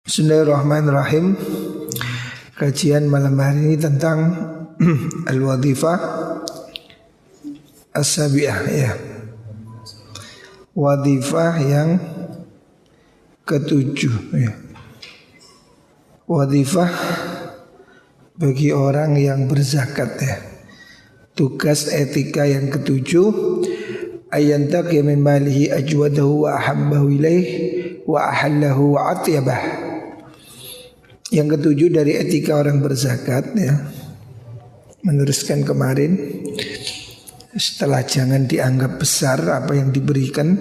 Bismillahirrahmanirrahim. Kajian malam hari ini tentang al-wadhifah as-sabi'ah, ya. Wadhifah yang ketujuh, ya. Wadhifah bagi orang yang berzakat, ya. Tugas etika yang ketujuh, ayantaqi min malihi ajwadahu wa ahabbahu ilaih wa ahallahu wa atyabah. Yang ketujuh dari etika orang berzakat, ya, meneruskan kemarin, setelah jangan dianggap besar apa yang diberikan,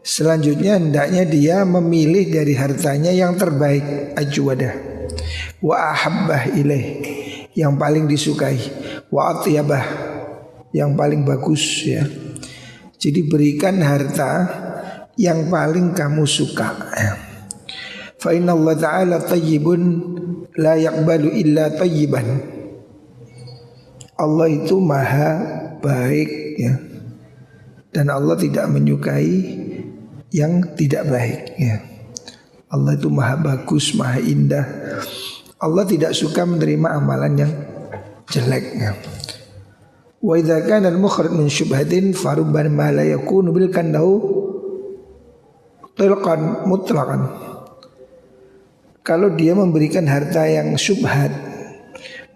selanjutnya hendaknya dia memilih dari hartanya yang terbaik, ajwadah, wa ahabbah ilaih, yang paling disukai, wa atyabah, yang paling bagus, ya. Jadi berikan harta yang paling kamu suka, ya. Fa inna Allah Ta'ala tayyibun la yaqbalu illa tayyiban. Allah itu maha baik, ya. Dan Allah tidak menyukai yang tidak baik, ya. Allah itu maha bagus, maha indah. Allah tidak suka menerima amalan yang jelek, ya. Wa idza kana al-mukhrij min syubhatin farubbama la yakunu bil kandahu tilqan mutlaqan. Kalau dia memberikan harta yang syubhat,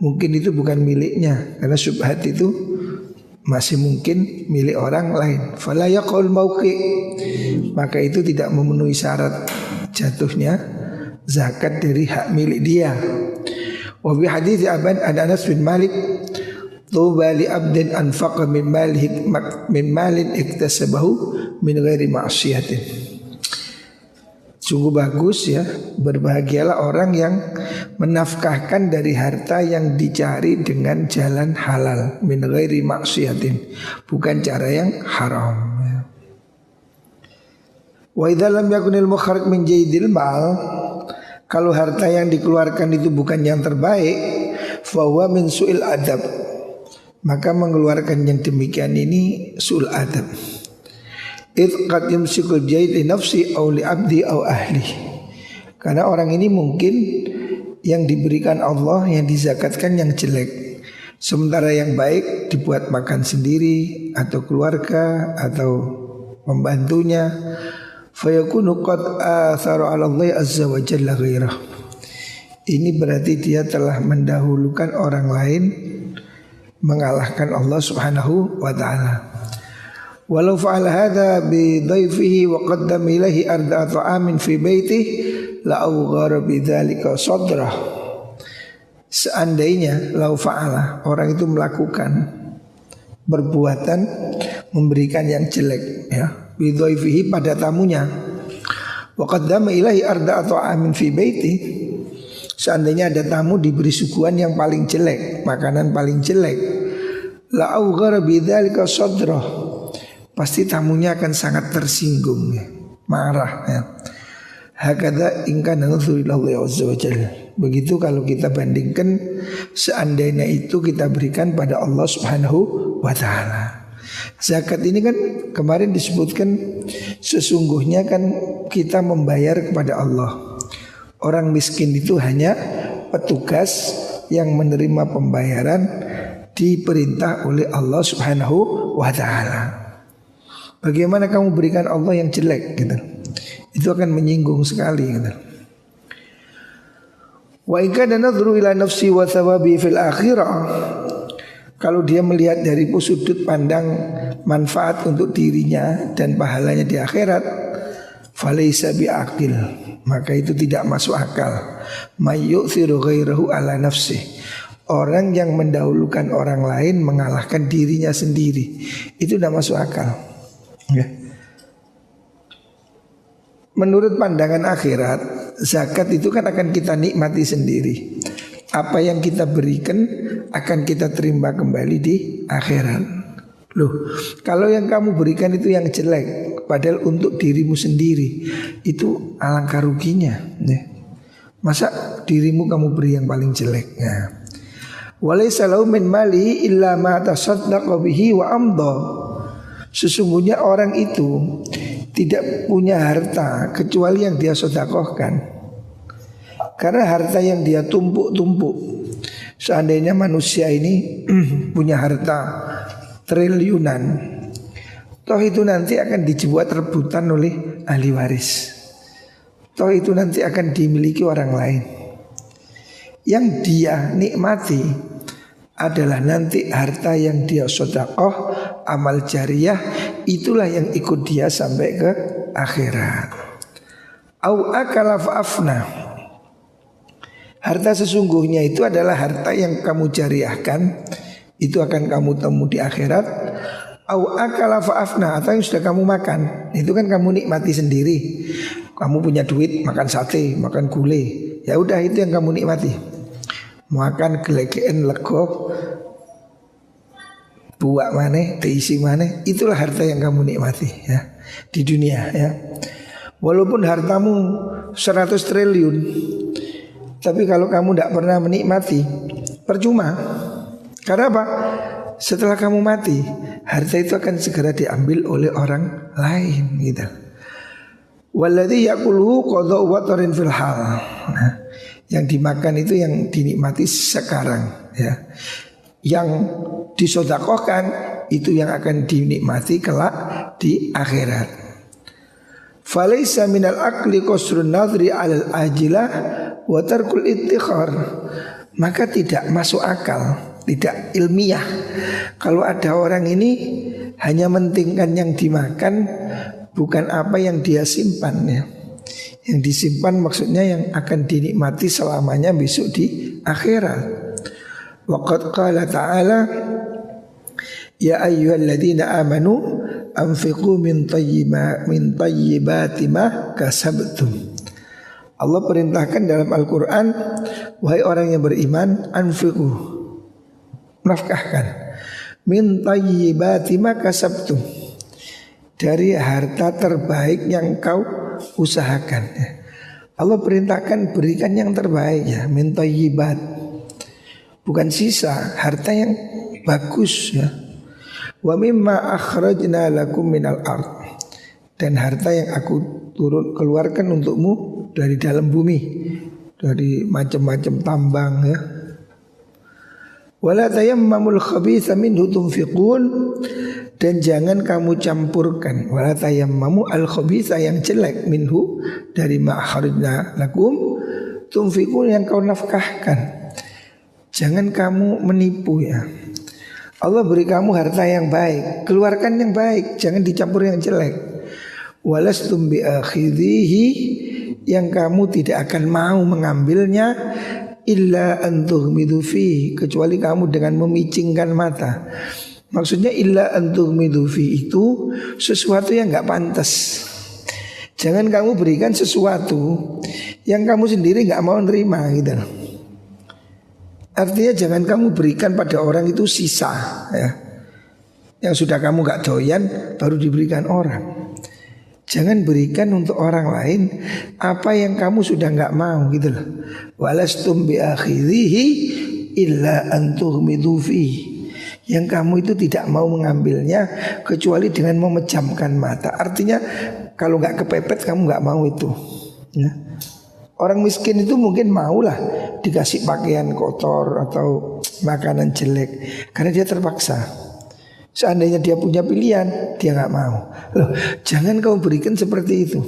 mungkin itu bukan miliknya, karena syubhat itu masih mungkin milik orang lain. Fala yaqul mauqi, maka itu tidak memenuhi syarat jatuhnya zakat dari hak milik dia. Wa bi hadits Aban Anas bin Malik, tuba li abdin anfaqa min malin iktasabahu min ghairi ma'siyatin. Sungguh bagus, ya, berbahagialah orang yang menafkahkan dari harta yang dicari dengan jalan halal, min ghairi maksiatin, bukan cara yang haram, ya. Wa idza lam yakunil mukhraj min jaydil mal, kalau harta yang dikeluarkan itu bukan yang terbaik, fa huwa min su'il adab, maka mengeluarkan yang demikian ini su'il adab. Idh qad yumsikul jayd li nafsi aw li abdi aw ahli. Karena orang ini mungkin yang diberikan Allah, yang dizakatkan yang jelek, sementara yang baik dibuat makan sendiri atau keluarga atau pembantunya. Fayakunu qad athara 'ala Allah azza wa jalla ghairah. Ini berarti dia telah mendahulukan orang lain, mengalahkan Allah Subhanahu wa ta'ala. Walau fa'ala hadha bi dhaifihi wa qaddama ilaihi arda'a ta'amin fi baitihi la awghara bidzalika sadrah. Seandainya lau fa'ala, orang itu melakukan perbuatan memberikan yang jelek, ya, bi dhaifihi pada tamunya, wa qaddama ilaihi arda'a ta'amin fi baitihi, seandainya ada tamu diberi suguhan yang paling jelek, makanan paling jelek, la awghara bidzalika sadrah, pasti tamunya akan sangat tersinggung, ya, marah, ya. Hakadha in kana nuzulillahu azza wa jalla. Begitu kalau kita bandingkan, seandainya itu kita berikan pada Allah Subhanahu wa ta'ala. Zakat ini kan kemarin disebutkan sesungguhnya kan kita membayar kepada Allah. Orang miskin itu hanya petugas yang menerima pembayaran diperintah oleh Allah Subhanahu wa ta'ala. Bagaimana kamu berikan Allah yang jelek, gitu, itu akan menyinggung sekali, gitu. Wa in kana nadhru ila nafsi wa thawabi fil akhirah, kalau dia melihat dari sudut pandang manfaat untuk dirinya dan pahalanya di akhirat, falaysa biaqil, maka itu tidak masuk akal. May yu'thiru ghairahu ala nafsi, orang yang mendahulukan orang lain mengalahkan dirinya sendiri, itu tidak masuk akal, ya. Menurut pandangan akhirat, zakat itu kan akan kita nikmati sendiri. Apa yang kita berikan akan kita terima kembali di akhirat. Loh, kalau yang kamu berikan itu yang jelek, padahal untuk dirimu sendiri, itu alangkah ruginya, ya. Masa dirimu kamu beri yang paling jelek, ya. Walaysa lahu min mali illa ma tasaddaqa bihi wa amda. Sesungguhnya orang itu tidak punya harta kecuali yang dia sedekahkan. Karena harta yang dia tumpuk-tumpuk, seandainya manusia ini punya harta triliunan, toh itu nanti akan dibuat rebutan oleh ahli waris. Toh itu nanti akan dimiliki orang lain. Yang dia nikmati adalah nanti harta yang dia sedekah, amal jariyah, itulah yang ikut dia sampai ke akhirat. Au akala fa'afna. Harta sesungguhnya itu adalah harta yang kamu jariyahkan, itu akan kamu temu di akhirat. Au akala fa'afna, atau yang sudah kamu makan, itu kan kamu nikmati sendiri. Kamu punya duit makan sate, makan gulai, ya udah itu yang kamu nikmati. Makan gelegean lego, buak maneh, diisi maneh, itulah harta yang kamu nikmati ya di dunia ya. Walaupun hartamu 100 triliun, tapi kalau kamu tidak pernah menikmati, percuma. Karena apa? Setelah kamu mati, harta itu akan segera diambil oleh orang lain gitu. Walladzi yaqulu qadha wa tarin fil hal. Nah, yang dimakan itu yang dinikmati sekarang ya. Yang disedekahkan itu yang akan dinikmati kelak di akhirat. Falaisa minal akli qasrun nadri alal ajilah wa tarkul ittikhar. Maka tidak masuk akal, tidak ilmiah kalau ada orang ini hanya mentingkan yang dimakan, bukan apa yang dia simpan ya. Yang disimpan maksudnya yang akan dinikmati selamanya besok di akhirat. Waqad qala ta'ala ya ayyuhalladzina amanu anfiqu min tayyibati ma kasabtum. Allah perintahkan dalam Al-Quran, wahai orang yang beriman, anfiqu, nafkahkan, min tayyibati ma kasabtum, dari harta terbaik yang kau usahakan. Allah perintahkan berikan yang terbaik ya, min tayyibat, bukan sisa, harta yang bagus ya. Wa mimma akhrajna lakum minal ard, dan harta yang aku keluarkan untukmu dari dalam bumi, dari macam-macam tambang ya. Wala tayammamul khabitha minhu tunfiqun, dan jangan kamu campurkan, wala tayammamu al khabitha, yang jelek, minhu, dari ma akhrajna lakum, tunfiqun, yang kau nafkahkan. Jangan kamu menipu ya. Allah beri kamu harta yang baik, keluarkan yang baik, jangan dicampur yang jelek. Walastum bi akhidhihi, yang kamu tidak akan mau mengambilnya, illa antughmidu fi, kecuali kamu dengan memicingkan mata. Maksudnya illa antughmidu fi itu sesuatu yang enggak pantas. Jangan kamu berikan sesuatu yang kamu sendiri enggak mau nerima gitu. Artinya jangan kamu berikan pada orang itu sisa ya, yang sudah kamu gak doyan baru diberikan orang. Jangan berikan untuk orang lain apa yang kamu sudah gak mau gitu loh. Walastum bi akhirihi illa antughmidu fi, yang kamu itu tidak mau mengambilnya kecuali dengan memejamkan mata. Artinya kalau gak kepepet kamu gak mau itu ya. Orang miskin itu mungkin maulah dikasih pakaian kotor atau makanan jelek karena dia terpaksa. Seandainya dia punya pilihan, dia gak mau. Loh, jangan kau berikan seperti itu.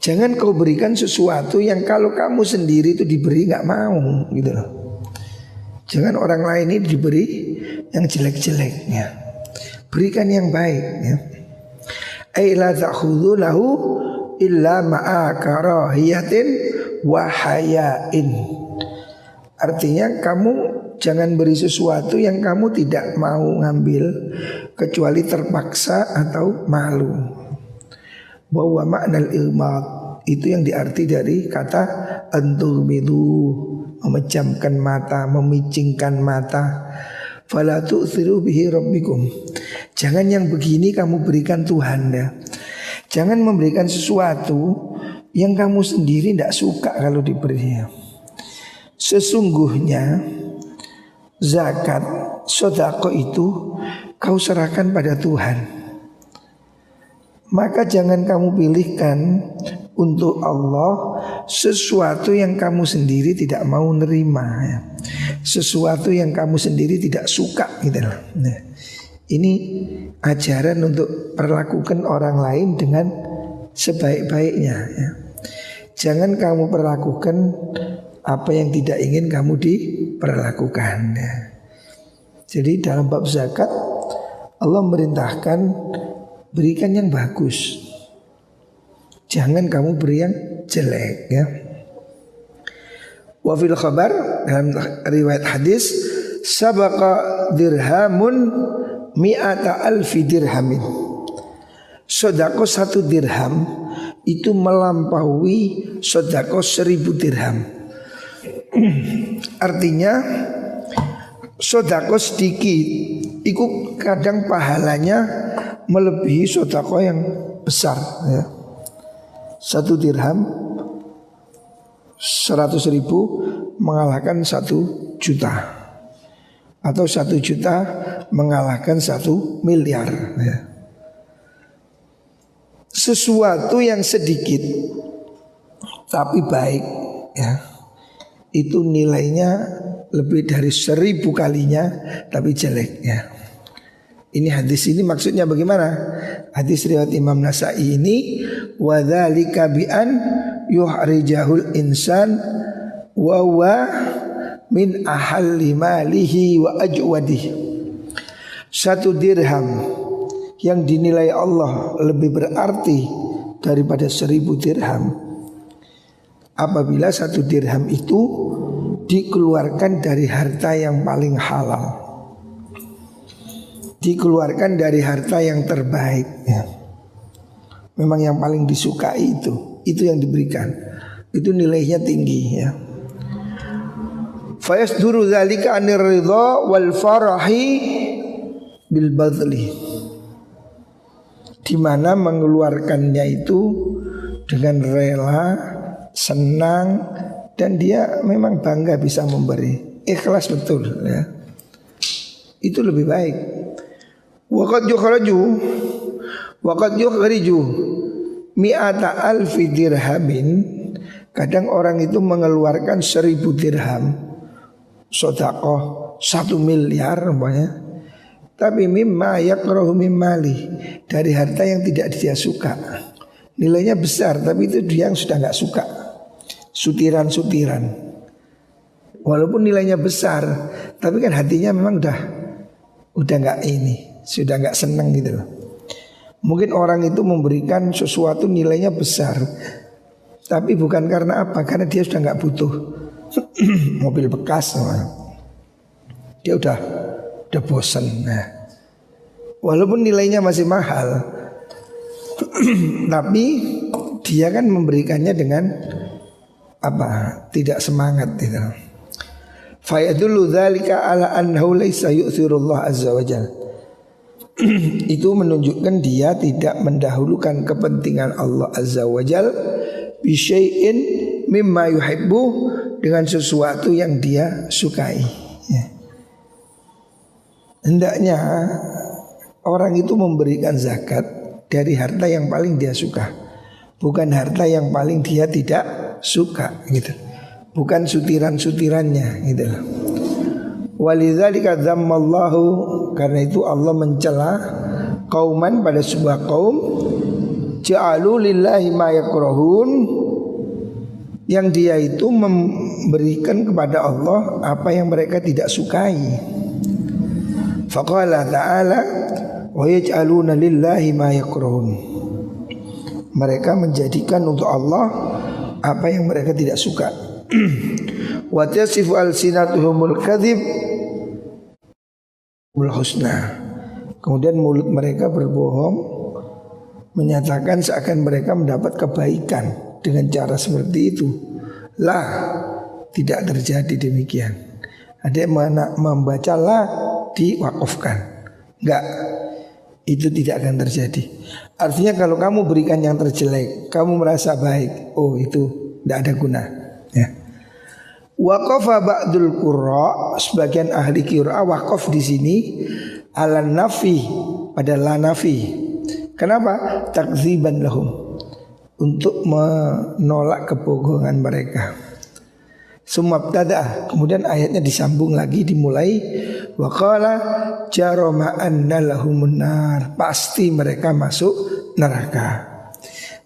Jangan kau berikan sesuatu yang kalau kamu sendiri itu diberi gak mau gitu loh. Jangan orang lain ini diberi yang jelek-jeleknya. Berikan yang baik ya. Ai la ta'khudhu lahu illa ma'a karahiyatin wa hayain. Artinya kamu jangan beri sesuatu yang kamu tidak mau ngambil kecuali terpaksa atau malu. Bahwa makna ilmat itu yang diarti dari kata antughmidu, memejamkan mata, memicingkan mata. Fala tu'thiru bihi rabbikum, jangan yang begini kamu berikan Tuhan ya. Jangan memberikan sesuatu yang kamu sendiri tidak suka kalau diberinya. Sesungguhnya zakat, sedekah itu kau serahkan pada Tuhan. Maka jangan kamu pilihkan untuk Allah sesuatu yang kamu sendiri tidak mau nerima ya. Sesuatu yang kamu sendiri tidak suka gitu loh. Nah, ini ajaran untuk perlakukan orang lain dengan sebaik-baiknya ya. Jangan kamu perlakukan apa yang tidak ingin kamu diperlakukan ya. Jadi dalam bab zakat Allah merintahkan berikan yang bagus. Jangan kamu beri yang jelek ya. Wa fil khabar, dalam riwayat hadis, sabaqa dirhamun mi'ata alfi dirhamin. Sedekah 1 dirham itu melampaui sedekah 1000 dirham. Artinya sedekah sedikit itu kadang pahalanya melebihi sedekah yang besar ya. 1 dirham 100.000 mengalahkan 1 juta, atau 1 juta mengalahkan 1 miliar ya. Sesuatu yang sedikit tapi baik ya, itu nilainya lebih dari 1000 kalinya tapi jelek ya. Ini hadis ini maksudnya bagaimana? Hadis riwayat Imam Nasa'i ini, wa dzalika bi an yuhrijahul insan wa huwa min ahalli malihi wa ajwadihi. 1 dirham yang dinilai Allah lebih berarti daripada 1000 dirham apabila 1 dirham itu dikeluarkan dari harta yang paling halal, dikeluarkan dari harta yang terbaik ya. Memang yang paling disukai itu yang diberikan, itu nilainya tinggi ya. Fayasduru dzalika anir ridha wal farahi bil badli, di mana mengeluarkannya itu dengan rela, senang, dan dia memang bangga bisa memberi, ikhlas betul ya. Itu lebih baik. Waqad yukhriju mi'ata alfi dirhamin. Kadang orang itu mengeluarkan 1000 dirham sedekah 1 miliar umpamanya, tapi mimma yakrahu mimali, dari harta yang tidak dia suka. Nilainya besar tapi itu dia yang sudah enggak suka. Sutiran-sutiran. Walaupun nilainya besar, tapi kan hatinya memang udah enggak ini, sudah enggak senang gitu loh. Mungkin orang itu memberikan sesuatu nilainya besar, tapi bukan karena apa? Karena dia sudah enggak butuh mobil bekas. Dia udah bosan. Nah, walaupun nilainya masih mahal, tapi dia kan memberikannya dengan apa? Tidak semangat gitu. Fayadullu dzalika ala annahu laisa yu'thirullah azza wajalla. Itu menunjukkan dia tidak mendahulukan kepentingan Allah azza wajalla bi syai'in mimma yuhibbu, dengan sesuatu yang dia sukai ya. Hendaknya orang itu memberikan zakat dari harta yang paling dia suka, bukan harta yang paling dia tidak suka gitu. Bukan sutiran-sutirannya gitu. Walidzalika dzammallahu, karena itu Allah mencela kauman, pada sebuah kaum, ja'alu lillahi ma yakrahun, yang dia itu memberikan kepada Allah apa yang mereka tidak sukai. Faqala ta'ala wa yaj'aluna lillahi ma yakrahun, mereka menjadikan untuk Allah apa yang mereka tidak suka. Wa tasifu alsinatuhumul kadzib bil husna, kemudian mulut mereka berbohong, menyatakan seakan mereka mendapat kebaikan dengan cara seperti itu. Lah, tidak terjadi demikian. Ada yang membaca lah diwakafkan. Enggak, itu tidak akan terjadi. Artinya kalau kamu berikan yang terjelek, kamu merasa baik, oh itu tidak ada guna ya. Waqafa ba'dul qurra, sebagian ahli qiraah waqaf di sini ala nafi, pada la nafi. Kenapa? Takdziban lahum, untuk menolak kebohongan mereka. Sumabtada, kemudian ayatnya disambung lagi, dimulai wa qala jarama anna lahumun nar, pasti mereka masuk neraka.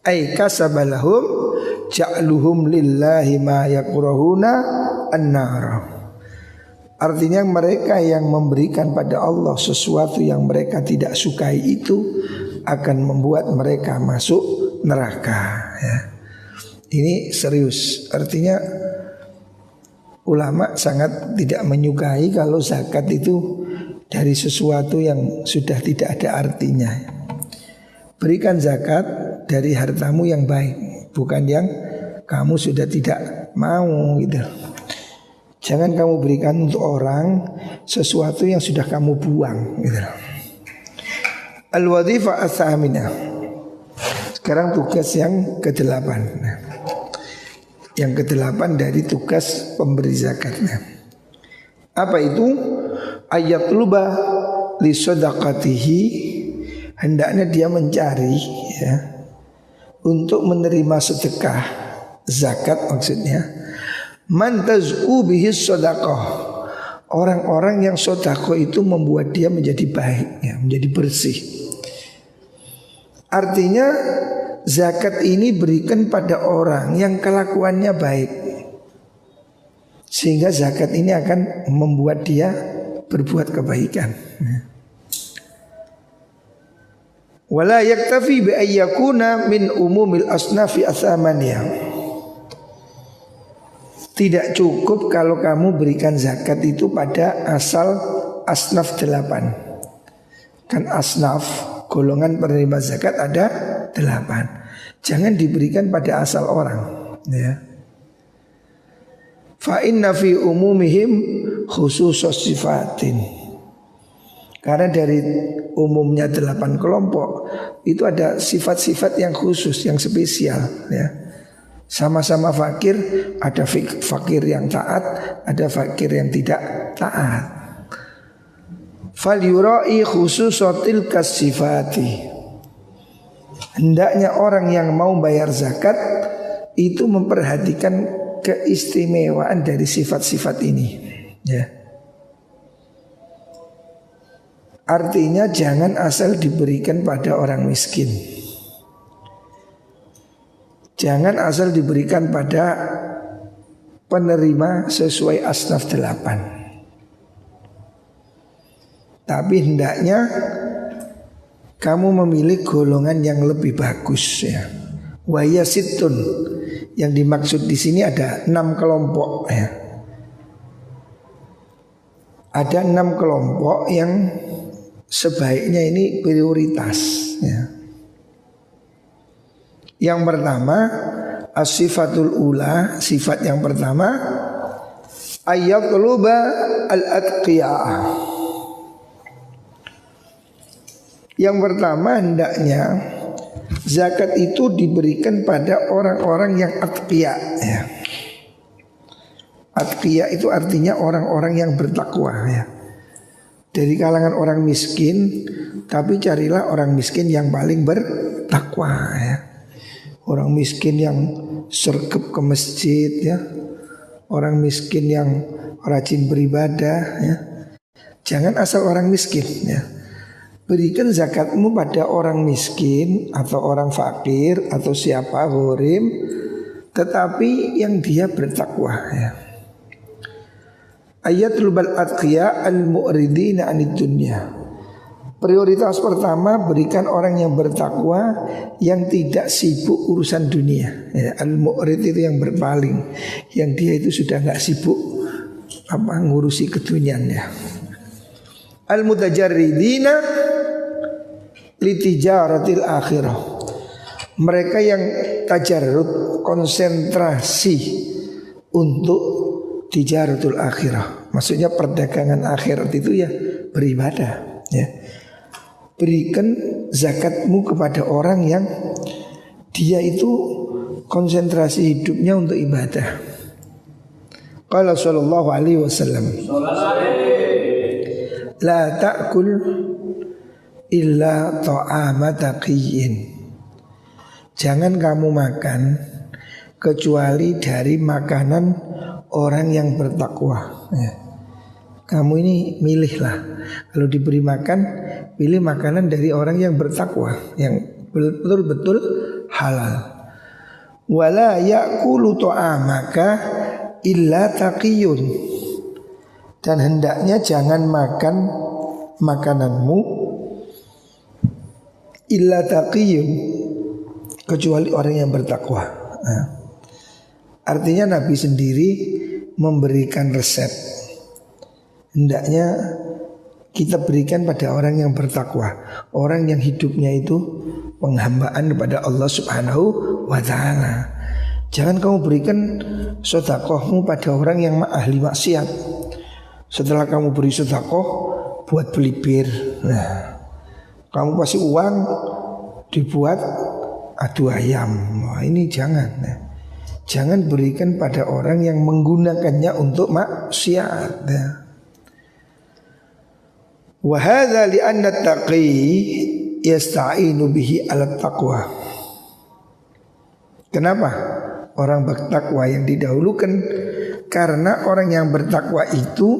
Ai kasabalahum ja'luhum lillahi ma yakrahuna an-nar. Artinya mereka yang memberikan pada Allah sesuatu yang mereka tidak sukai itu akan membuat mereka masuk neraka ya. Ini serius. Artinya ulama sangat tidak menyukai kalau zakat itu dari sesuatu yang sudah tidak ada artinya. Berikan zakat dari hartamu yang baik, bukan yang kamu sudah tidak mau gitu. Jangan kamu berikan untuk orang sesuatu yang sudah kamu buang gitu. Al-wadhifah as-saminah. Sekarang tugas yang ke-8. Yang ke-8 dari tugas pemberi zakatnya. Apa itu? Ayat luba li sadaqatihi, hendaknya dia mencari ya, untuk menerima sedekah zakat maksudnya. Man tazku bihi sadaqah, orang-orang yang sedekah itu membuat dia menjadi baik ya, menjadi bersih. Artinya zakat ini berikan pada orang yang kelakuannya baik, sehingga zakat ini akan membuat dia berbuat kebaikan. Wala yaktafi bi ayyakuna min umumil asnafi asamaniyah. Tidak cukup kalau kamu berikan zakat itu pada asal asnaf 8. Kan asnaf, golongan penerima zakat ada 8. Jangan diberikan pada asal orang ya. Fa inna fi umumihim khususus sifatin. Karena dari umumnya 8 kelompok itu ada sifat-sifat yang khusus, yang spesial ya. Sama-sama fakir, ada fakir yang taat, ada fakir yang tidak taat. Fal yurai khususatil kasifati. Hendaknya orang yang mau bayar zakat itu memperhatikan keistimewaan dari sifat-sifat ini ya. Artinya jangan asal diberikan pada orang miskin, jangan asal diberikan pada penerima sesuai asnaf 8. Tapi hendaknya kamu memilih golongan yang lebih bagus ya. Wa yasittun, yang dimaksud di sini ada 6 kelompok ya. Ada 6 kelompok yang sebaiknya ini prioritas ya. Yang pertama as-sifatul ula, sifat yang pertama ayyatluba al-atqiyah. Yang pertama hendaknya zakat itu diberikan pada orang-orang yang atqiya ya. Atqiya itu artinya orang-orang yang bertakwa ya. Dari kalangan orang miskin, tapi carilah orang miskin yang paling bertakwa ya. Orang miskin yang sergap ke masjid ya, orang miskin yang rajin beribadah ya. Jangan asal orang miskin ya. Berikan zakatmu pada orang miskin atau orang fakir atau siapa ghurim, tetapi yang dia bertakwa ya. Ayatul bal atqiya al-mu'ridina anid dunya. Prioritas pertama berikan orang yang bertakwa, yang tidak sibuk urusan dunia ya. Al-mu'rid itu yang berpaling, yang dia itu sudah gak sibuk ngurusi keduniaan ya. Al-mutajarridina litijaratil akhirah. Mereka yang tajarrud, konsentrasi untuk tijaratul akhirah. Maksudnya perdagangan akhirat itu ya beribadah ya. Berikan zakatmu kepada orang yang dia itu konsentrasi hidupnya untuk ibadah. Qala sallallahu alaihi wasallam, la ta'kul illa ta'ama taqiyyin. jangan kamu makan kecuali dari makanan orang yang bertakwa. Kamu ini milihlah, kalau diberi makan, pilih makanan dari orang yang bertakwa, yang betul-betul halal. Wala ya'kulu ta'amaka illa taqiyun, dan hendaknya jangan makan makananmu illa taqiyun, kecuali orang yang bertakwa. Artinya Nabi sendiri memberikan resep, hendaknya kita berikan pada orang yang bertakwa, orang yang hidupnya itu penghambaan kepada Allah Subhanahu wa ta'ala. Jangan kamu berikan sedekahmu pada orang yang ahli maksiat. Setelah kamu beri sedekah buat beli bir, nah, kamu kasih uang dibuat adu ayam. Wah, ini jangan. Nah, jangan berikan pada orang yang menggunakannya untuk maksiat. Nah. Wa hadza li anna taqi yasta'inu bihi ala taqwa. Kenapa orang bertakwa yang didahulukan? Karena orang yang bertakwa itu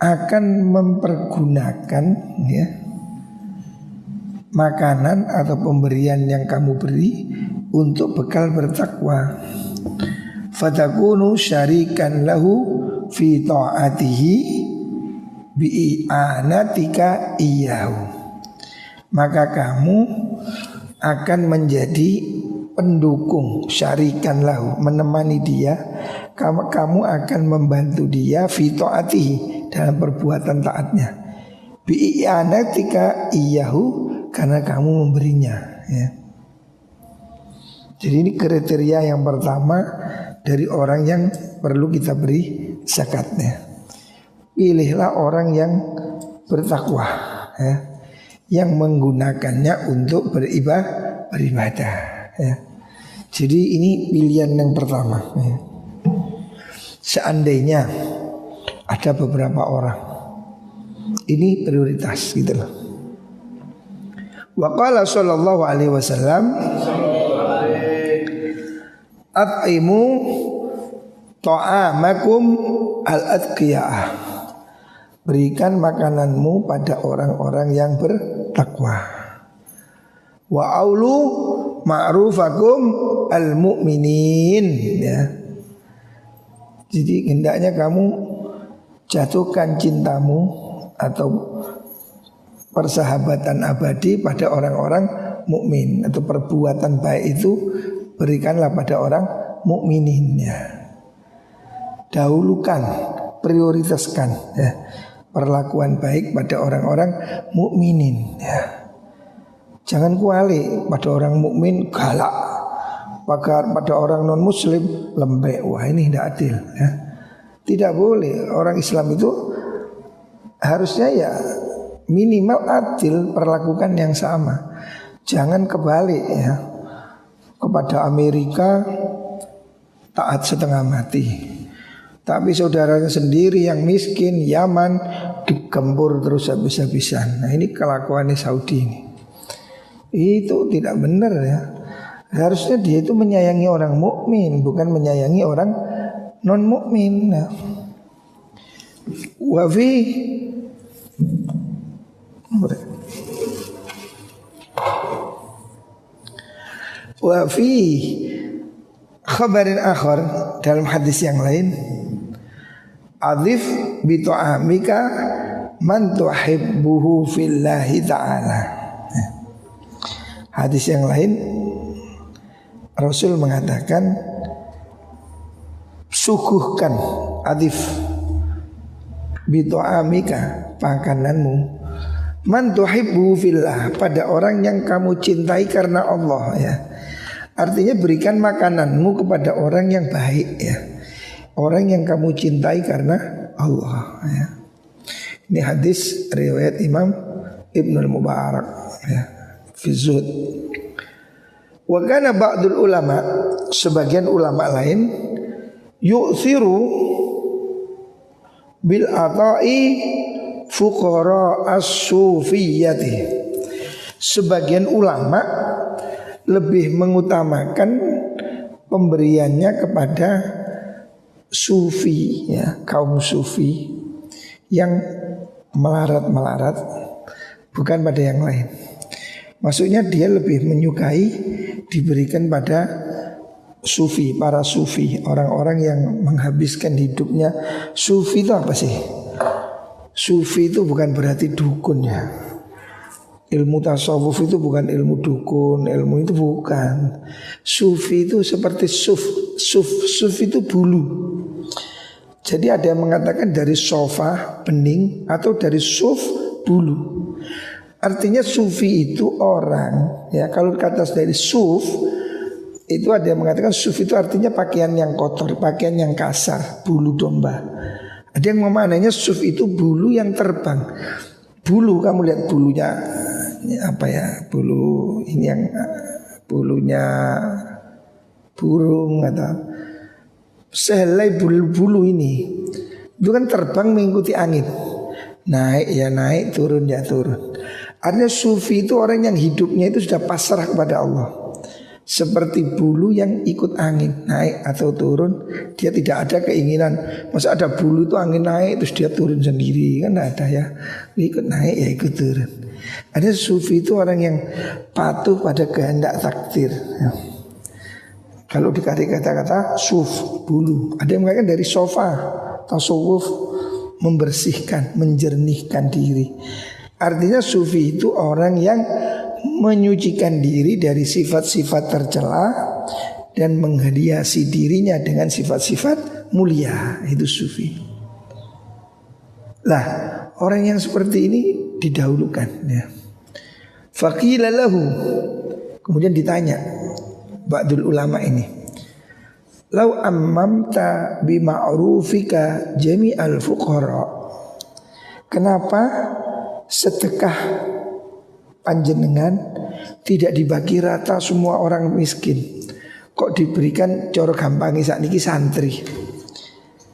akan mempergunakan makanan atau pemberian yang kamu beri untuk bekal bertakwa. Fatakunu syarikan lahu fi ta'atihi bi'anatika iyahu. Maka kamu akan menjadi pendukung, syarikan lahu, menemani dia. Kamu akan membantu dia fi ta'atihi, dalam perbuatan taatnya, bi'anatika iyahu, karena kamu memberinya, ya. Jadi ini kriteria yang pertama dari orang yang perlu kita beri zakatnya. Pilihlah orang yang bertakwa, ya, yang menggunakannya untuk beribadah, ya. Jadi ini pilihan yang pertama, ya. Seandainya ada beberapa orang, ini prioritas gitu loh. Wa qala sallallahu alaihi wasallam, at'imu ta'amakum al-atqiyah. Berikan makananmu pada orang-orang yang bertakwa. Wa aulu ma'rufakum al-mu'minin, ya. Jadi hendaknya kamu jatuhkan cintamu atau persahabatan abadi pada orang-orang mukmin, atau perbuatan baik itu berikanlah pada orang mukminin, ya. Dahulukan, prioritaskan, ya, perlakuan baik pada orang-orang mukminin, ya. Jangan kuali pada orang mukmin galak, pada orang non muslim lembek. Wah, ini tidak adil, ya. Tidak boleh. Orang Islam itu harusnya ya minimal adil, perlakukan yang sama. Jangan kebalik, ya. Kepada Amerika taat setengah mati, tapi saudaranya sendiri yang miskin Yaman digempur terus habis-habisan. Nah, ini kelakuannya Saudi ini. Itu tidak benar, ya. Harusnya dia itu menyayangi orang mukmin, bukan menyayangi orang non mukmin. Nah. Wa fi khabarin akhar, dalam hadis yang lain, adif bi ta'amika man tuhibbuhu fillahi ta'ala. Hadis yang lain Rasul mengatakan, suguhkan, adif bi ta'amika, makananmu, man tuhibbuhu fillah, pada orang yang kamu cintai karena Allah, ya. Artinya berikan makananmu kepada orang yang baik, ya, orang yang kamu cintai karena Allah, ya. Ini hadis riwayat Imam Ibnul Mubarak, ya, fi Zuhd. Wa kana ba'dul ulama, sebagian ulama lain, yu'thiru bil ata'i fuqara as-sufiyyati. Sebagian ulama lebih mengutamakan pemberiannya kepada sufi, ya, kaum sufi yang melarat-melarat, bukan pada yang lain. Maksudnya dia lebih menyukai diberikan pada sufi, para sufi, orang-orang yang menghabiskan hidupnya. Sufi itu apa sih? Sufi itu bukan berarti dukun, ya. Ilmu tasawuf itu bukan ilmu dukun, ilmu itu bukan. Sufi itu seperti suf itu bulu. Jadi ada yang mengatakan dari sofa bening atau dari suf bulu. Artinya sufi itu orang, ya. Kalau kata dari suf itu ada yang mengatakan suf itu artinya pakaian yang kotor, pakaian yang kasar, bulu domba. Ada yang memaknainya suf itu bulu yang terbang. Bulu, kamu lihat bulunya apa ya? Bulu ini yang bulunya burung atau sehelai bulu-bulu ini itu kan terbang mengikuti angin. Naik ya naik, turun ya turun. Artinya sufi itu orang yang hidupnya itu sudah pasrah kepada Allah. Seperti bulu yang ikut angin, naik atau turun. Dia tidak ada keinginan, masa ada bulu itu angin naik terus dia turun sendiri, kan tidak ada, ya. Ikut naik ya ikut turun. Ada sufi itu orang yang patuh pada kehendak takdir, ya. Kalau dikasih kata-kata suf, bulu. Ada yang mengatakan dari sofa, tasawuf, membersihkan, menjernihkan diri. Artinya sufi itu orang yang menyucikan diri dari sifat-sifat tercela dan menghiasi dirinya dengan sifat-sifat mulia. Itu sufi. Lah, orang yang seperti ini didahulukan, ya. Faqila lahu, kemudian ditanya ba'dul ulama ini, lau ammamta bima'rufika jami'al fuqara, kenapa sedekah panjenengan tidak dibagi rata semua orang miskin, kok diberikan coro gampangi sakniki santri?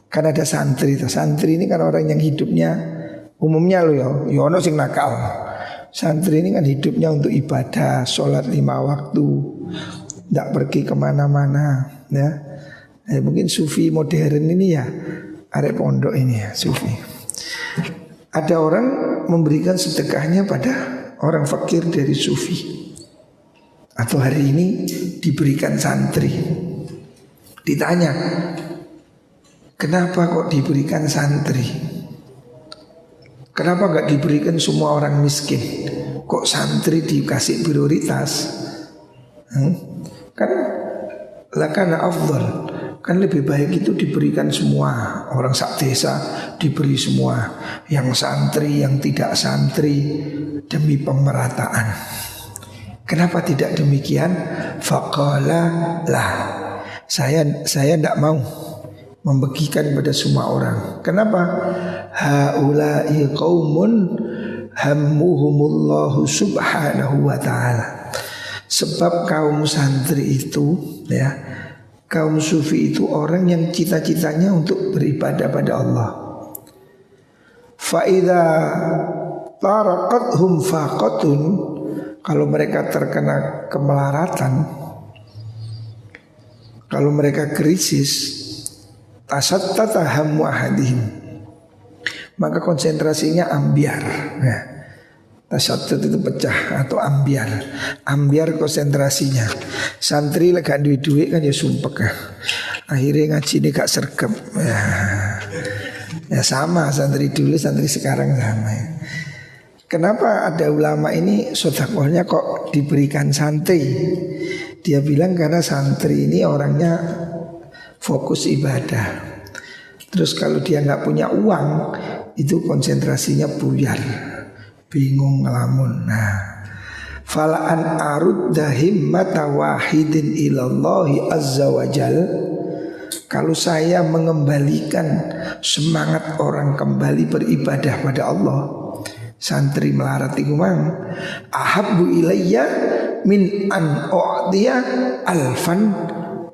Kan ada santri, santri ini kan orang yang hidupnya umumnya loh ya ono sing nakal. Santri ini kan hidupnya untuk ibadah, sholat 5 waktu, tidak pergi kemana-mana, ya. Mungkin sufi modern ini ya arek pondok ini, ya, sufi. Ada orang memberikan sedekahnya pada orang fakir dari sufi, atau hari ini diberikan santri. Ditanya, kenapa kok diberikan santri? Kenapa gak diberikan semua orang miskin? Kok santri dikasih prioritas? Kan lakana afdal, kan lebih baik itu diberikan semua. Orang sak desa diberi semua, yang santri, yang tidak santri, demi pemerataan. Kenapa tidak demikian? Faqala lah, saya tidak mau membagikan pada semua orang. Kenapa? Haula'i qaumun hammuhumullahu subhanahu wa ta'ala. Sebab kaum santri itu, ya, kaum sufi itu orang yang cita-citanya untuk beribadah pada Allah. Fa idza taraqathum faqatun, kalau mereka terkena kemelaratan, kalau mereka krisis, tasattata hammu ahadihim, maka konsentrasinya ambiar, ya. Tasattut itu pecah atau ambiar. Ambiar konsentrasinya. Santri lega duit-duit kan ya sumpek, ya. Akhirnya ngaji ini gak sergap, ya. Ya sama, santri dulu santri sekarang sama, ya. Kenapa ada ulama ini sedekahnya kok diberikan santri? Dia bilang karena santri ini orangnya fokus ibadah. Terus kalau dia nggak punya uang, itu konsentrasinya buyar, bingung ngelamun. Nah, falaan arudda himmata wahidin ilallahi azza wajal, kalau saya mengembalikan semangat orang kembali beribadah pada Allah, santri melarat iku mang, ahabbu ilayya min an u'tiya alfan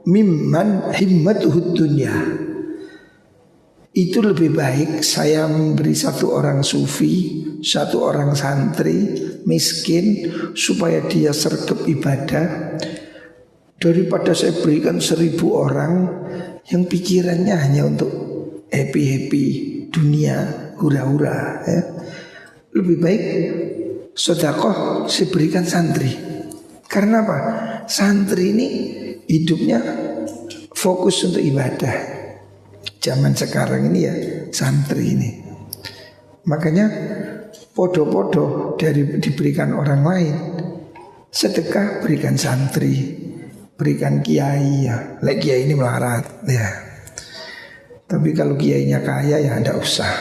mimman himmatuhud dunya. itu lebih baik saya memberi satu orang sufi, satu orang santri miskin supaya dia sergap ibadah, daripada saya berikan 1000 orang yang pikirannya hanya untuk happy-happy dunia, hura-hura ya. Lebih baik sedekah saya berikan santri. Karena apa? Santri ini hidupnya fokus untuk ibadah. Zaman sekarang ini ya santri ini. Makanya podo-podo dari diberikan orang lain, sedekah berikan santri, berikan kiai ya. Lek kiai ini melarat ya. Tapi kalau kiainya kaya ya tidak usah.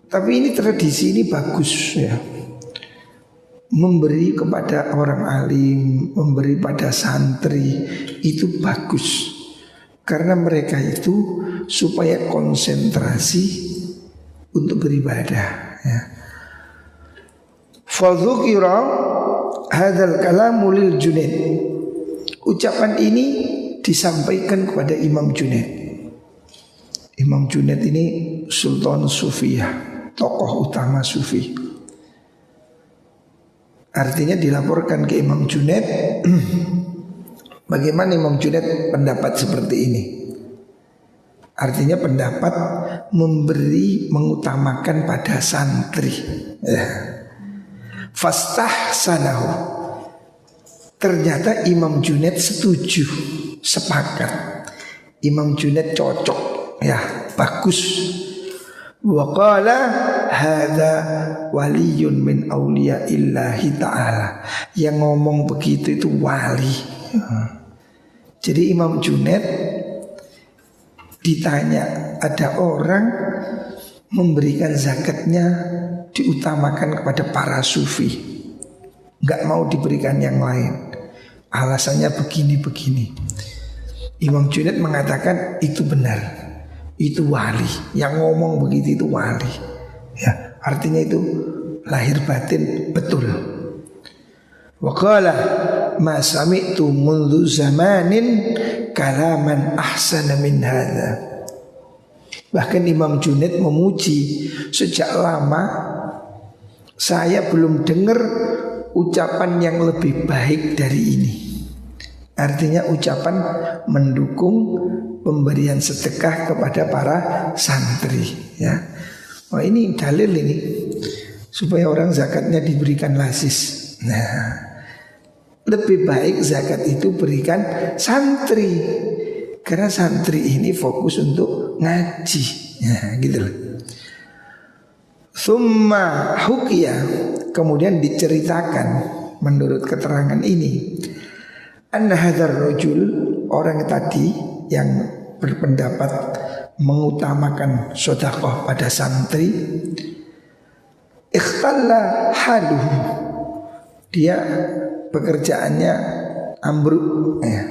Tapi ini tradisi ini bagus ya. Memberi kepada orang alim, memberi pada santri itu bagus. Karena mereka itu supaya konsentrasi untuk beribadah ya. Fadzukira hadzal kalamu lil Junaid. Ucapan ini disampaikan kepada Imam Junaid. Imam Junaid ini Sultan Sufiyah, tokoh utama Sufi. Artinya dilaporkan ke Imam Junaid. Bagaimana Imam Junaid pendapat seperti ini? Artinya pendapat memberi mengutamakan pada santri ya. Fastahsanahu. Ternyata Imam Junaid setuju, sepakat. Imam Junaid cocok ya, bagus. Wa qala hadza waliyun min auliya'illahi ta'ala. Yang ngomong begitu itu wali. Jadi Imam Junaid ditanya, ada orang memberikan zakatnya diutamakan kepada para sufi, nggak mau diberikan yang lain. Alasannya begini-begini. Imam Junaid mengatakan itu benar, itu wali. Yang ngomong begitu itu wali ya, artinya itu lahir batin betul. Wa qala ma sami'tu mundu zamanin kalaman ahsana min hadza. Bahkan Imam Junaid memuji, sejak lama saya belum dengar ucapan yang lebih baik dari ini. Artinya ucapan mendukung pemberian sedekah kepada para santri ya. Oh ini dalil ini supaya orang zakatnya diberikan lasis. Nah, lebih baik zakat itu berikan santri, karena santri ini fokus untuk ngaji ya, gitu loh. Summa hukiya, kemudian diceritakan menurut keterangan ini, anna hadzal rajul, orang tadi yang berpendapat mengutamakan sedekah pada santri, ikhtalla haluhu, dia pekerjaannya ambruk ya.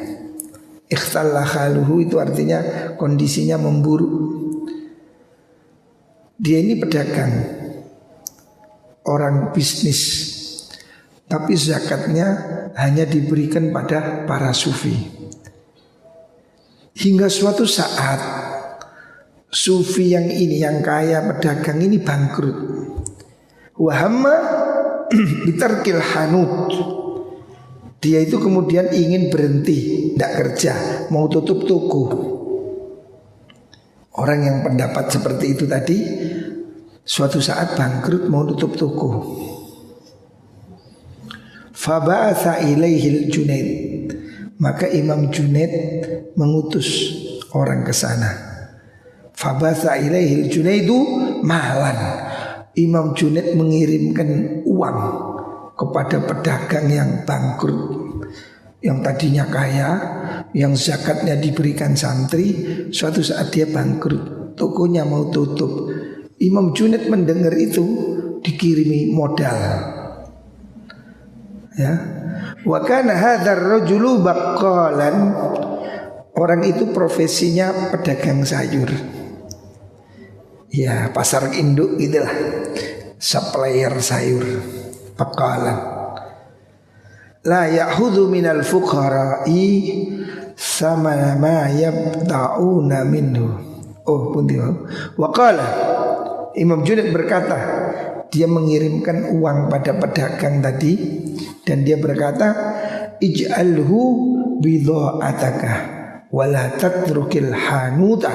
Ikhtalla haluhu itu artinya kondisinya memburuk. Dia ini pedagang, orang bisnis, tapi zakatnya hanya diberikan pada para sufi. Hingga suatu saat sufi yang ini, yang kaya pedagang ini bangkrut. Wahamma bitarkil hanut. Dia itu kemudian ingin berhenti, tidak kerja, mau tutup toko. Orang yang pendapat seperti itu tadi suatu saat bangkrut mau tutup toko. Faba'atha ilaihil Junaid. Maka Imam Junaid mengutus orang ke sana. Faba'atha ilaihil Junaidu malan. Imam Junaid mengirimkan uang kepada pedagang yang bangkrut, yang tadinya kaya, yang zakatnya diberikan santri. Suatu saat dia bangkrut, tokonya mau tutup. Imam Junaid mendengar itu, dikirimi modal ya. Wa kana hadzal rajulu baqqalan. Orang itu profesinya pedagang sayur. Ya, pasar induk gitulah. Supplier sayur. Baqalan. La ya'khudhu minal fuqara'i sama ma yabta'una minhu. Oh pun dia. Waqala Imam Junaid berkata, dia mengirimkan uang pada pedagang tadi dan dia berkata, ij'alhu bidha'ataka wala tatrukil hanuta.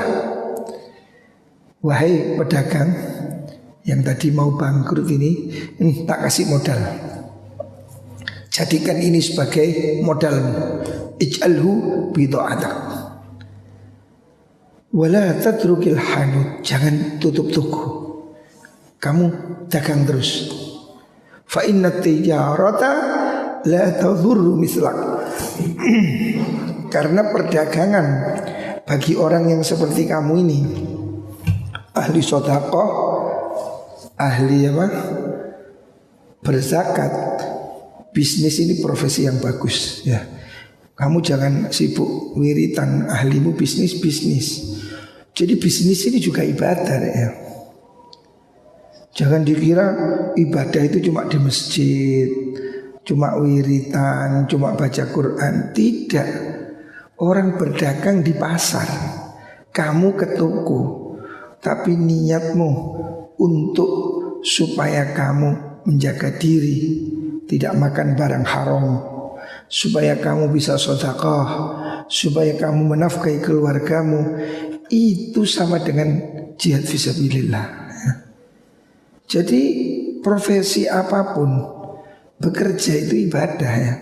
Wahai pedagang yang tadi mau bangkrut ini tak kasih modal. Jadikan ini sebagai modalmu. Ij'alhu bidha'atak wala tatrukil hanut. Jangan tutup toko, kamu dagang terus. Fa inna tijarata la tadhurru mislak. Karena perdagangan bagi orang yang seperti kamu ini, ahli sedekah, ahli apa? Berzakat. Bisnis ini profesi yang bagus ya. Kamu jangan sibuk wiritan, ahlimu bisnis. Jadi bisnis ini juga ibadah ya. Jangan dikira ibadah itu cuma di masjid, cuma wiritan, cuma baca Quran. Tidak. Orang berdagang di pasar, kamu ke toko, tapi niatmu untuk supaya kamu menjaga diri, tidak makan barang haram, supaya kamu bisa sedekah, supaya kamu menafkahi keluargamu, itu sama dengan jihad fisabilillah. Jadi profesi apapun, bekerja itu ibadah ya.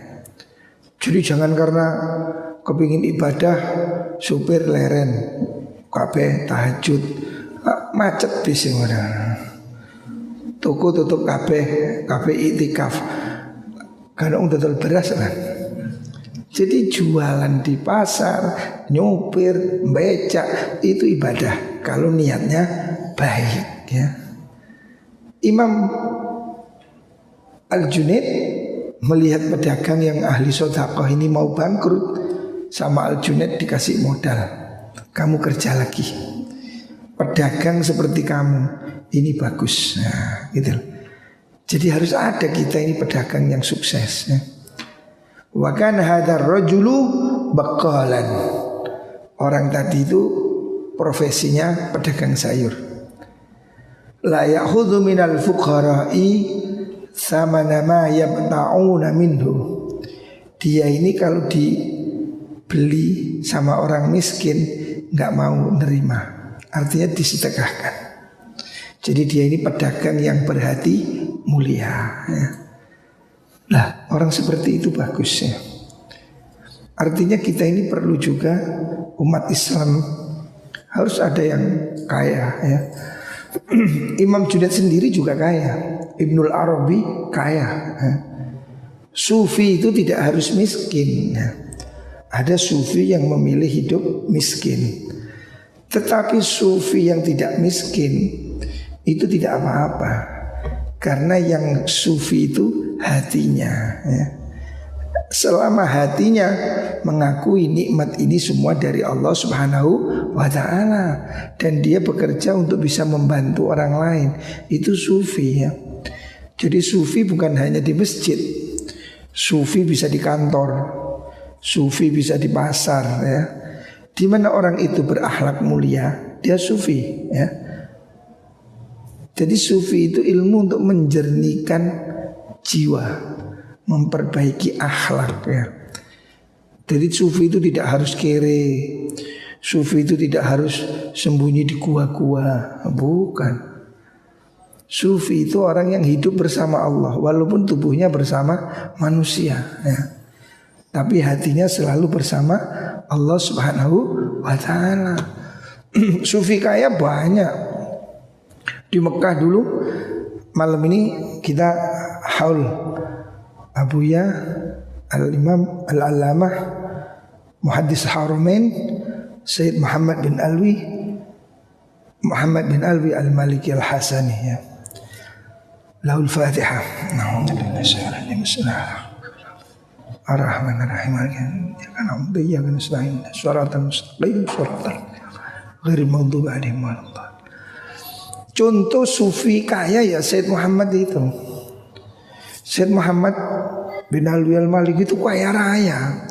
Jadi jangan karena kepingin ibadah supir leren, kabeh tahajud, macet bis orang. Toko tutup kabeh itikaf. Karena dodol beras kan. Jadi jualan di pasar, nyopir, becak itu ibadah kalau niatnya baik ya. Imam Al-Junaid melihat pedagang yang ahli sedekah ini mau bangkrut, sama Al-Junaid dikasih modal. Kamu kerja lagi. Pedagang seperti kamu ini bagus. Nah, gitu. Jadi harus ada kita ini pedagang yang sukses ya. Wa kana hadzal rajulu baqalan. Orang tadi itu profesinya pedagang sayur. La ya'khudhu minal fuqara'i samana ma yabta'una minhu. Dia ini kalau dibeli sama orang miskin enggak mau nerima. Artinya disedekahkan. Jadi dia ini pedagang yang berhati mulia ya. Lah orang seperti itu bagus ya. Artinya kita ini perlu juga umat Islam harus ada yang kaya ya. Imam Junaid sendiri juga kaya, Ibnul Arabi kaya ya. Sufi itu tidak harus miskin ya. Ada sufi yang memilih hidup miskin. Tetapi sufi yang tidak miskin itu tidak apa-apa. Karena yang sufi itu hatinya ya. Selama hatinya mengakui nikmat ini semua dari Allah Subhanahu wa ta'ala, dan dia bekerja untuk bisa membantu orang lain, itu sufi ya. Jadi sufi bukan hanya di masjid, sufi bisa di kantor, sufi bisa di pasar ya. Di mana orang itu berakhlak mulia, dia sufi ya. Jadi sufi itu ilmu untuk menjernihkan jiwa, memperbaiki akhlak ya. Jadi sufi itu tidak harus kere, sufi itu tidak harus sembunyi di gua-gua, bukan. Sufi itu orang yang hidup bersama Allah, walaupun tubuhnya bersama manusia ya. Tapi hatinya selalu bersama Allah Subhanahu wa ta'ala. Sufi kaya banyak. Di Mekah dulu, malam ini kita haul Abuya Al-Imam Al-Allamah Muhaddis Haramain Sayyid Muhammad bin Alwi Al-Maliki Al-Hasani ya. Lahul Fatihah. Ar-Rahman Ar-Rahim. Ya kan nasta'in. Shiratal mustaqim, shiratal ghairil maghdubi 'alaihim waladdallin. Contoh sufi kaya ya Sayyid Muhammad itu. Sayyid Muhammad bin Alwi Al-Maliki itu kaya raya.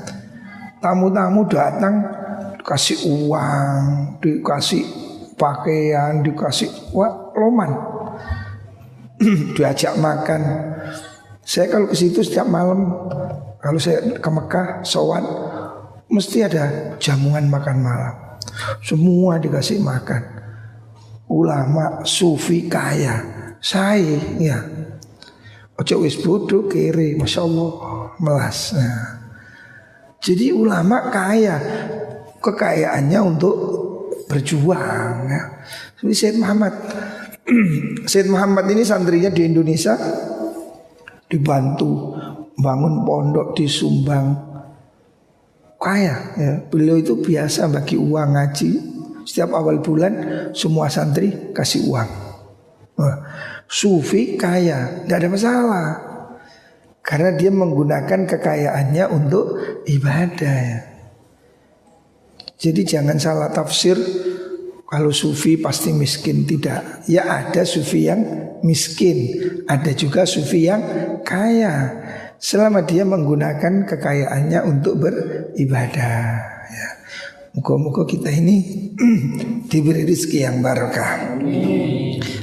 Tamu-tamu datang dikasih uang, dikasih pakaian, dikasih loman, diajak makan. Saya kalau ke situ setiap malam, kalau saya ke Mekah, sowan, mesti ada jamuan makan malam. Semua dikasih makan. Ulama sufi kaya, saya ya. Ojo wis bodoh kere, masya Allah, melas. Nah. Jadi ulama kaya, kekayaannya untuk berjuang. Ya. Seperti Sayyid Muhammad. Sayyid Muhammad ini santrinya di Indonesia, dibantu bangun pondok, disumbang, kaya ya. Beliau itu biasa bagi uang ngaji. Setiap awal bulan semua santri kasih uang. Sufi kaya, tidak ada masalah, karena dia menggunakan kekayaannya untuk ibadah ya. Jadi jangan salah tafsir, kalau sufi pasti miskin, tidak. Ya ada sufi yang miskin, ada juga sufi yang kaya, selama dia menggunakan kekayaannya untuk beribadah ya. Moga-moga kita ini diberi rezeki yang barokah.